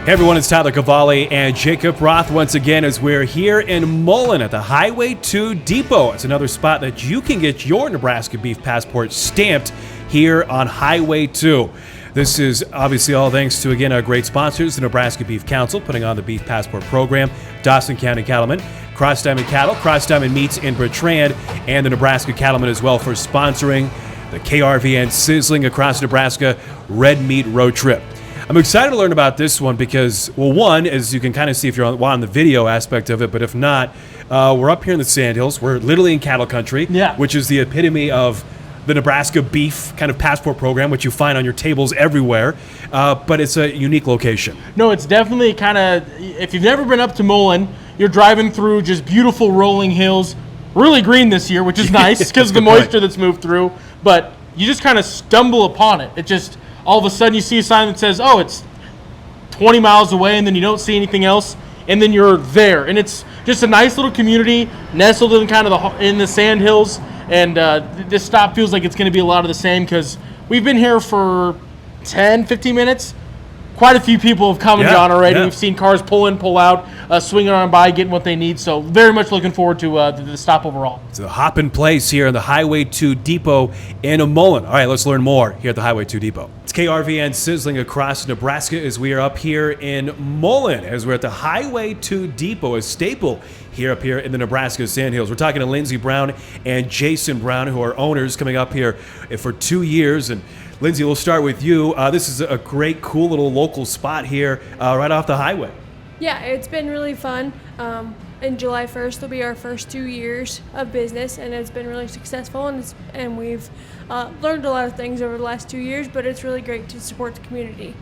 Hey everyone, it's Tyler Cavalli and Jacob Roth once again as we're here in Mullen at the Highway 2 Depot. It's another spot that you can get your Nebraska beef passport stamped here on Highway 2. This is obviously all thanks to, again, our great sponsors, the Nebraska Beef Council, putting on the Beef Passport Program, Dawson County Cattlemen, Cross Diamond Cattle, Cross Diamond Meats in Bertrand, and the Nebraska Cattlemen as well for sponsoring the KRVN Sizzling Across Nebraska Red Meat Road Trip. I'm excited to learn about this one because, well, one, as you can kind of see if you're on the video aspect of it, but if not, we're up here in the Sandhills. We're literally in cattle country, which is the epitome of the Nebraska beef kind of passport program, which you find on your tables everywhere, but it's a unique location. No, it's definitely kind of, if you've never been up to Mullen, you're driving through just beautiful rolling hills, really green this year, which is nice because of the moisture that's moved through, but you just kind of stumble upon it. It just, all of a sudden you see a sign that says, oh, it's 20 miles away, and then you don't see anything else, and then you're there. And it's just a nice little community nestled in kind of in the Sandhills, and this stop feels like it's going to be a lot of the same because we've been here for 10, 15 minutes. Quite a few people have come and gone already. We've seen cars pull in, pull out, swinging on by, getting what they need. So very much looking forward to the stop overall. It's a hopping place here in the Highway 2 Depot in Mullen. All right, let's learn more here at the Highway 2 Depot. It's KRVN Sizzling across Nebraska as we are up here in Mullen, as we're at the Highway 2 Depot, a staple here up here in the Nebraska Sandhills. We're talking to Lindsey Brown and Jason Brown, who are owners coming up here for 2 years. And Lindsey, we'll start with you. This is a great, cool little local spot here right off the highway. Yeah, it's been really fun. In July 1st will be our first 2 years of business, and it's been really successful, and we've learned a lot of things over the last 2 years, but it's really great to support the community.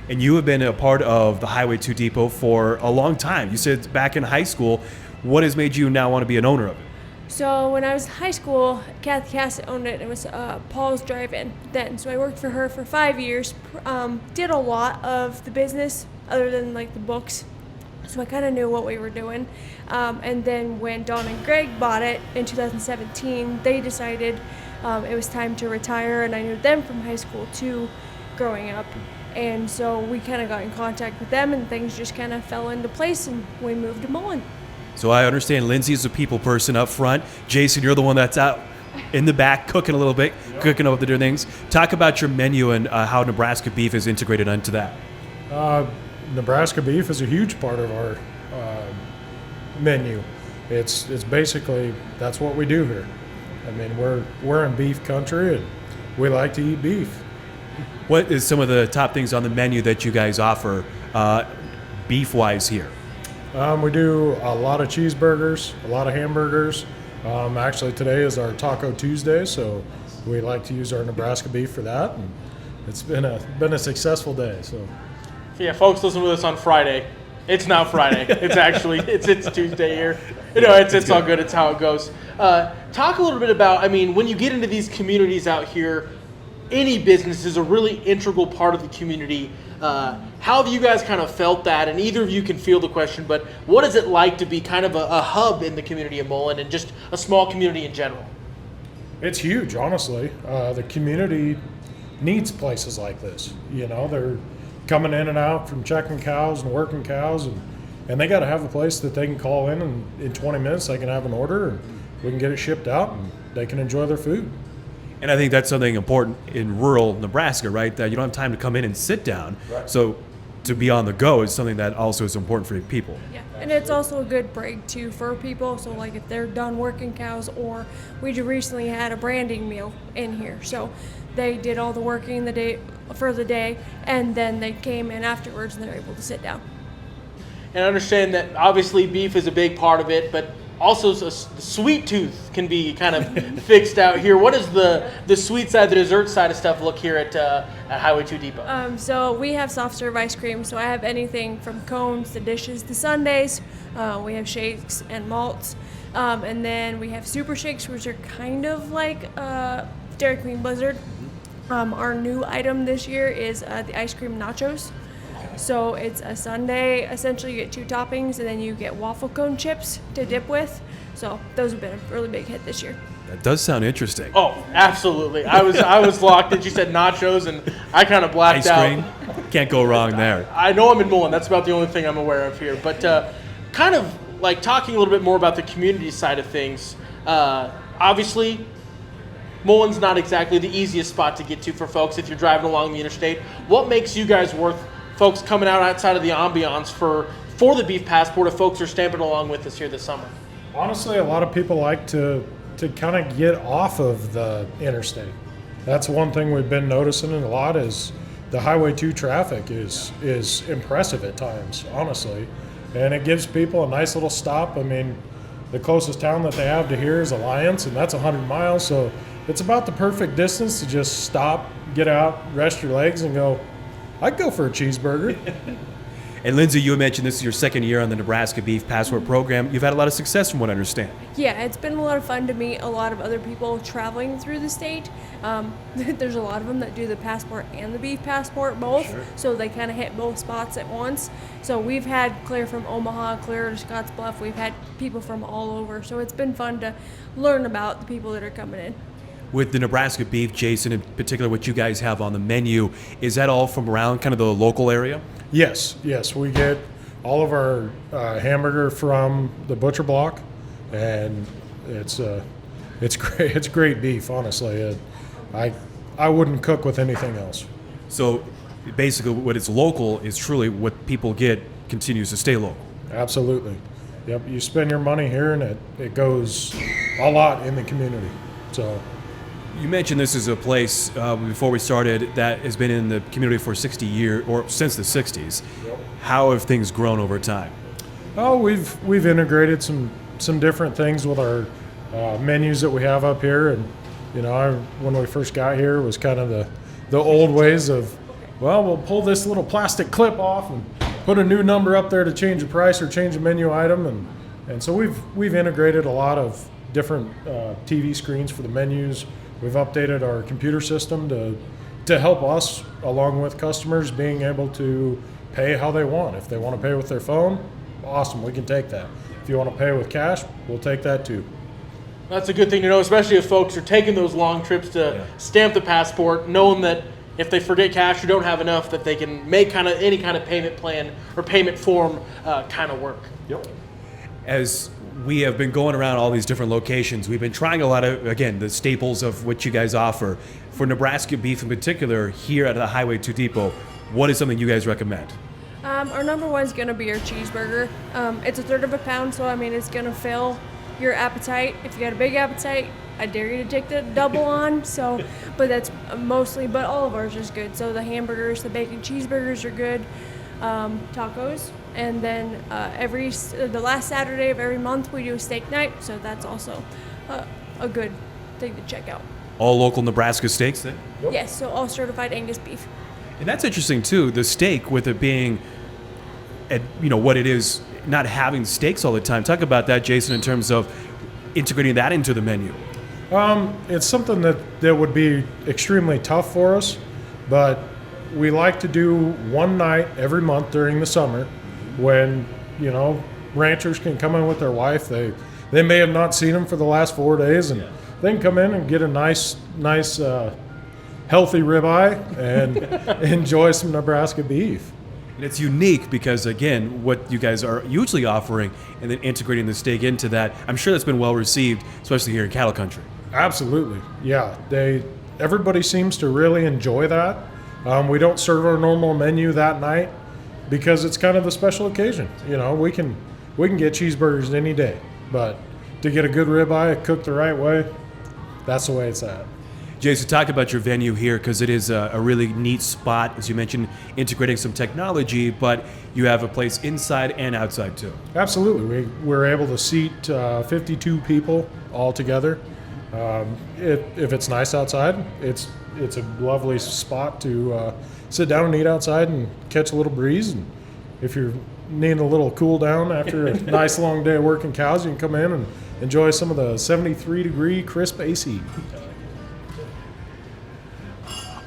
And you have been a part of the Highway 2 Depot for a long time. You said back in high school. What has made you now want to be an owner of it? So when I was in high school, Kathy Cassett owned it. It was Paul's Drive-In then. So I worked for her for 5 years. Did a lot of the business other than like the books. So I kind of knew what we were doing. And then when Dawn and Greg bought it in 2017, they decided it was time to retire. And I knew them from high school too, growing up. And so we kind of got in contact with them, and things just kind of fell into place, and we moved to Mullen. So I understand Lindsey's a people person up front. Jason, you're the one that's out in the back cooking a little bit, cooking up the different things. Talk about your menu and how Nebraska beef is integrated into that. Nebraska beef is a huge part of our menu. It's basically, that's what we do here. I mean, we're in beef country, and we like to eat beef. What is some of the top things on the menu that you guys offer beef-wise here? We do a lot of cheeseburgers, a lot of hamburgers. Actually, today is our Taco Tuesday, so we like to use our Nebraska beef for that. And it's been a successful day. So, yeah, folks, listen with us on Friday. It's not Friday. It's actually it's Tuesday here. You know, it's all good. It's how it goes. Talk a little bit about. I mean, when you get into these communities out here, any business is a really integral part of the community. How have you guys kind of felt that? And either of you can field the question, but what is it like to be kind of a hub in the community of Mullen and just a small community in general? It's huge, honestly. The community needs places like this. You know, they're coming in and out from checking cows and working cows, and they got to have a place that they can call in, and in 20 minutes they can have an order, and we can get it shipped out, and they can enjoy their food. And I think that's something important in rural Nebraska, right? That you don't have time to come in and sit down. Right. So to be on the go is something that also is important for people. Yeah, and it's also a good break too for people. So like if they're done working cows, or we just recently had a branding meal in here. So they did all the working for the day, and then they came in afterwards and they're able to sit down. And I understand that obviously beef is a big part of it, but also the sweet tooth can be kind of fixed out here. What does the sweet side, the dessert side of stuff look here at Highway 2 Depot? So we have soft serve ice cream. So I have anything from cones to dishes to sundaes. We have shakes and malts. And then we have super shakes, which are kind of like Dairy Queen Blizzard. Our new item this year is the ice cream nachos. So it's a sundae. Essentially, you get 2 toppings, and then you get waffle cone chips to dip with. So those have been a really big hit this year. That does sound interesting. Oh, absolutely. I was locked in. She said nachos, and I kind of blacked out. Can't go wrong there. I know I'm in Mullen. That's about the only thing I'm aware of here. But kind of like talking a little bit more about the community side of things. Obviously, Mullen's not exactly the easiest spot to get to for folks if you're driving along the interstate. What makes you guys worth folks coming out outside of the ambiance for the Beef Passport if folks are stamping along with us here this summer? Honestly, a lot of people like to kind of get off of the interstate. That's one thing we've been noticing a lot is the Highway 2 traffic is impressive at times, honestly. And it gives people a nice little stop. I mean, the closest town that they have to here is Alliance, and that's 100 miles. So it's about the perfect distance to just stop, get out, rest your legs, and go, I'd go for a cheeseburger. And Lindsey, you mentioned this is your second year on the Nebraska Beef Passport program. You've had a lot of success from what I understand. Yeah, it's been a lot of fun to meet a lot of other people traveling through the state. There's a lot of them that do the passport and the beef passport both, so they kind of hit both spots at once. So we've had clear from Omaha, clear to Scottsbluff. We've had people from all over, so it's been fun to learn about the people that are coming in. With the Nebraska beef, Jason, in particular, what you guys have on the menu, is that all from around kind of the local area? Yes, we get all of our hamburger from the butcher block, and it's great. It's great beef, honestly. I wouldn't cook with anything else. So basically, what is local is truly what people get continues to stay local. Absolutely. Yep. You spend your money here, and it goes a lot in the community. So. You mentioned this is a place before we started that has been in the community for 60 years or since the 60s. Yep. How have things grown over time? Oh, we've integrated some different things with our menus that we have up here, and when we first got here, it was kind of the old ways of, well, we'll pull this little plastic clip off and put a new number up there to change the price or change a menu item, and so we've integrated a lot of different TV screens for the menus. We've updated our computer system to help us, along with customers, being able to pay how they want. If they want to pay with their phone, awesome, we can take that. If you want to pay with cash, we'll take that too. That's a good thing to know, especially if folks are taking those long trips to stamp the passport, knowing that if they forget cash or don't have enough, that they can make kind of any kind of payment plan or payment form kind of work. Yep. As we have been going around all these different locations, we've been trying a lot of, again, the staples of what you guys offer. For Nebraska beef in particular, here at the Highway 2 Depot, what is something you guys recommend? Our number one is going to be our cheeseburger. It's a third of a pound, so I mean it's going to fill your appetite. If you got a big appetite, I dare you to take the double on. So, but that's mostly, but all of ours is good. So the hamburgers, the bacon cheeseburgers are good. Tacos, and then the last Saturday of every month we do a steak night, so that's also a good thing to check out. All local Nebraska steaks then? Yep. Yes, so all certified Angus beef. And that's interesting too, the steak, with it being what it is, not having steaks all the time. Talk about that, Jason, in terms of integrating that into the menu. It's something that would be extremely tough for us, but we like to do one night every month during the summer when, ranchers can come in with their wife. They may have not seen them for the last 4 days, and they can come in and get a nice healthy ribeye and enjoy some Nebraska beef. And it's unique because, again, what you guys are usually offering and then integrating the steak into that, I'm sure that's been well received, especially here in cattle country. Absolutely. Yeah. Everybody seems to really enjoy that. We don't serve our normal menu that night because it's kind of a special occasion. We can get cheeseburgers any day, but to get a good ribeye cooked the right way, that's the way it's at. Jason, talk about your venue here because it is a really neat spot, as you mentioned, integrating some technology, but you have a place inside and outside too. Absolutely. We're able to seat 52 people all together. If it's nice outside, it's a lovely spot to sit down and eat outside and catch a little breeze. And if you're needing a little cool down after a nice long day of working cows, you can come in and enjoy some of the 73-degree crisp AC.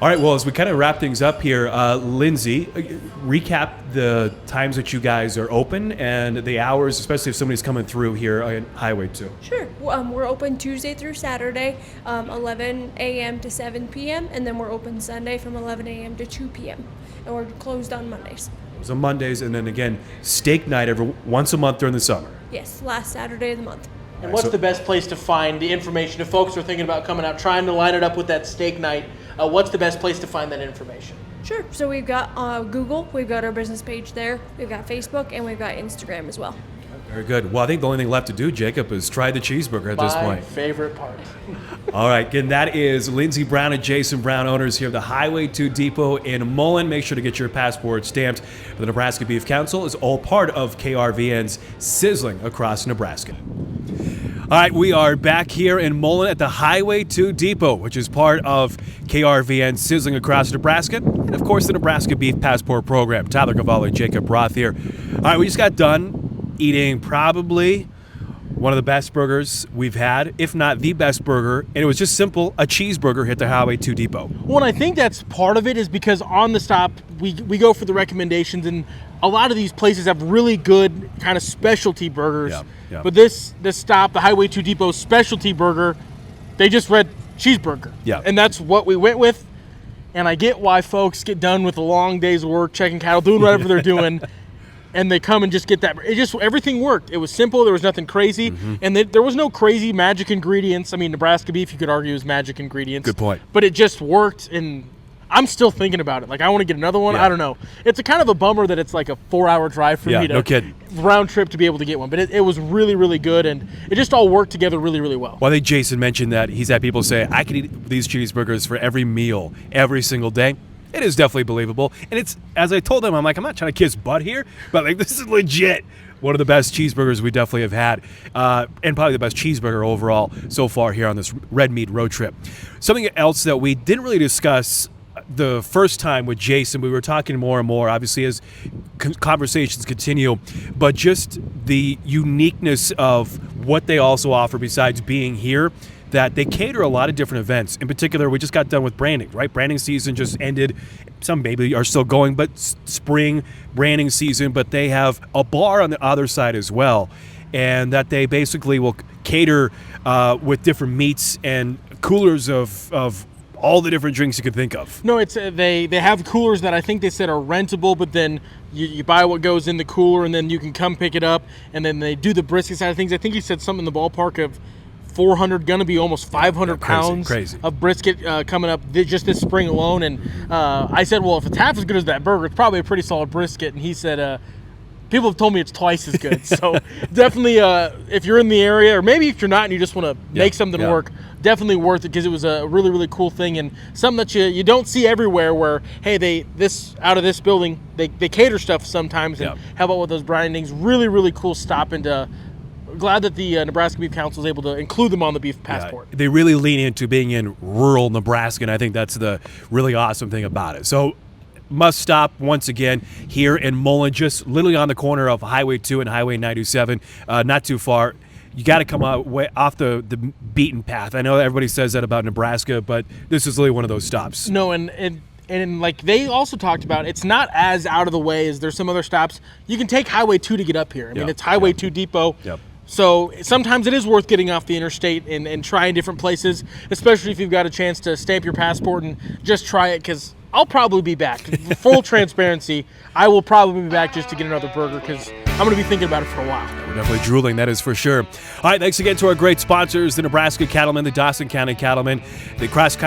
All right, well, as we kind of wrap things up here, Lindsey, recap the times that you guys are open and the hours, especially if somebody's coming through here on Highway 2. Sure. We're open Tuesday through Saturday, 11 a.m. to 7 p.m., and then we're open Sunday from 11 a.m. to 2 p.m., and we're closed on Mondays. So Mondays, and then again, steak night once a month during the summer. Yes, last Saturday of the month. And what's the best place to find the information if folks are thinking about coming out, trying to line it up with that steak night? What's the best place to find that information? Sure. So we've got Google, we've got our business page there, we've got Facebook, and we've got Instagram as well. Very good. Well, I think the only thing left to do, Jacob, is try the cheeseburger at this point. My favorite part. All right, again, that is Lindsey Brown and Jason Brown, owners here of the Highway 2 Depot in Mullen. Make sure to get your passport stamped. The Nebraska Beef Council is all part of KRVN's Sizzling across Nebraska. All right, we are back here in Mullen at the Highway 2 Depot, which is part of KRVN Sizzling across Nebraska, and of course the Nebraska Beef Passport Program. Tyler Cavalli, Jacob Roth here. All right, we just got done eating probably one of the best burgers we've had, if not the best burger, and it was just simple, a cheeseburger hit the Highway 2 Depot. Well, and I think that's part of it is because on the stop, we go for the recommendations, and a lot of these places have really good kind of specialty burgers. Yeah. But this stop, the Highway 2 Depot specialty burger, they just read cheeseburger. Yeah. And that's what we went with. And I get why folks get done with a long day's work, checking cattle, doing whatever they're doing, and they come and just get that. Everything worked. It was simple. There was nothing crazy. And there was no crazy magic ingredients. I mean, Nebraska beef, you could argue, is magic ingredients. Good point. But it just worked, and I'm still thinking about it. Like, I want to get another one. Yeah. I don't know. It's a kind of a bummer that it's like a 4-hour drive for me to no kidding. round trip to be able to get one. But it was really, really good, and it just all worked together really, really well. Well, I think Jason mentioned that he's had people say, I could eat these cheeseburgers for every meal, every single day. It is definitely believable. And it's, as I told him, I'm like, I'm not trying to kiss butt here, but like, this is legit one of the best cheeseburgers we definitely have had, and probably the best cheeseburger overall so far here on this red meat road trip. Something else that we didn't really discuss the first time with Jason, we were talking more and more, obviously, as conversations continue, but just the uniqueness of what they also offer besides being here, that they cater a lot of different events. In particular, we just got done with branding, right? Branding season just ended. Some maybe are still going, but spring branding season, but they have a bar on the other side as well, and that they basically will cater with different meats and coolers of all the different drinks you could think of. No, it's they have coolers that I think they said are rentable, but then you buy what goes in the cooler, and then you can come pick it up, and then they do the brisket side of things. I think he said something in the ballpark of 400, gonna be almost 500 pounds of brisket coming up just this spring alone. And I said, well, if it's half as good as that burger, it's probably a pretty solid brisket. And he said, people have told me it's twice as good. So definitely, if you're in the area, or maybe if you're not and you just want to make something work, definitely worth it, because it was a really, really cool thing and something that you don't see everywhere. Where hey, out of this building they cater stuff sometimes. And how about with those brandings? Really, really cool stop. And glad that the Nebraska Beef Council is able to include them on the beef passport. They really lean into being in rural Nebraska, and I think that's the really awesome thing about it. So must stop once again here in Mullen, just literally on the corner of Highway 2 and Highway 97, not too far. You got to come out way off the beaten path. I know everybody says that about Nebraska, but this is literally one of those stops. No, and like they also talked about, it's not as out of the way as there's some other stops. You can take Highway 2 to get up here. I mean, it's Highway 2 Depot. So sometimes it is worth getting off the interstate and trying different places, especially if you've got a chance to stamp your passport and just try it, because I'll probably be back. Full transparency, I will probably be back just to get another burger, because I'm going to be thinking about it for a while. We're definitely drooling, that is for sure. All right, thanks again to our great sponsors, the Nebraska Cattlemen, the Dawson County Cattlemen, the Cross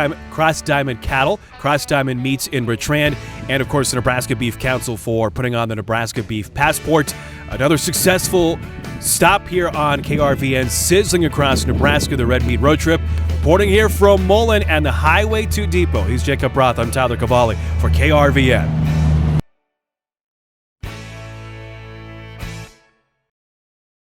Diamond Cattle, Cross Diamond Meats in Bertrand, and of course the Nebraska Beef Council for putting on the Nebraska Beef Passport. Another successful stop here on KRVN, sizzling across Nebraska, the Red Meat Road Trip. Reporting here from Mullen and the Highway 2 Depot. He's Jacob Roth. I'm Tyler Cavalli for KRVN.